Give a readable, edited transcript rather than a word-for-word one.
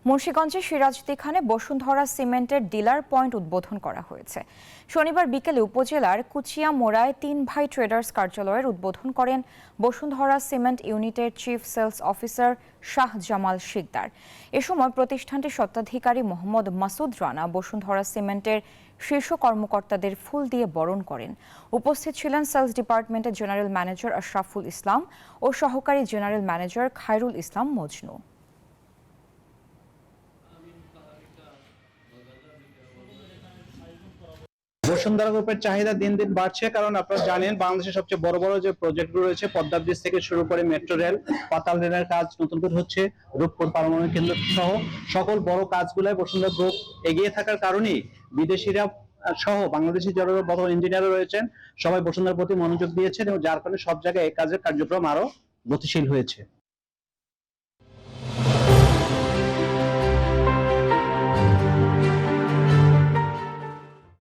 মুন্সিগঞ্জের সিরাজদিখানে বসুন্ধরা সিমেন্টের dealer point উদ্বোধন করা হয়েছে। শনিবার বিকেলে উপজেলার কুচিয়ামোড়ায় ৩ ভাই ট্রেডার্স কার্যালয়ের উদ্বোধন করেন বসুন্ধরা সিমেন্ট ইউনিটের chief sales officer Shah Jamal Sikder. এ সময় প্রতিষ্ঠানটির স্বত্বাধিকারী মোহাম্মদ মাসুদ রানা বসুন্ধরা সিমেন্টের শীর্ষ কর্মকর্তাদের ফুল দিয়ে বরণ করেন। উপস্থিত ছিলেন সেলস ডিপার্টমেন্টের জেনারেল ম্যানেজার আশরাফুল ইসলাম ও সহকারী জেনারেল ম্যানেজার খায়রুল ইসলাম মজনু। বসুন্ধরা গ্রুপের চাহিদা দিন দিন বাড়ছে, কারণ আপনারা জানেন বাংলাদেশের সবচেয়ে বড় বড় যে প্রজেক্টগুলো রয়েছে, পদ্মা ব্রিজ থেকে শুরু করে মেট্রো রেল, পাতাল রেলের কাজ নতুন করে হচ্ছে, রূপপুর পারমাণবিক কেন্দ্র সহ সকল বড় কাজগুলোয় বসুন্ধরা গ্রুপ এগিয়ে থাকার কারণেই বিদেশিরা সহ বাংলাদেশি যারা বড় ইঞ্জিনিয়ার রয়েছেন সবাই বসুন্ধরার প্রতি মনোযোগ দিয়েছেন, এবং যার ফলে সব জায়গায় এই কাজের কার্যক্রম আরো গতিশীল হয়েছে।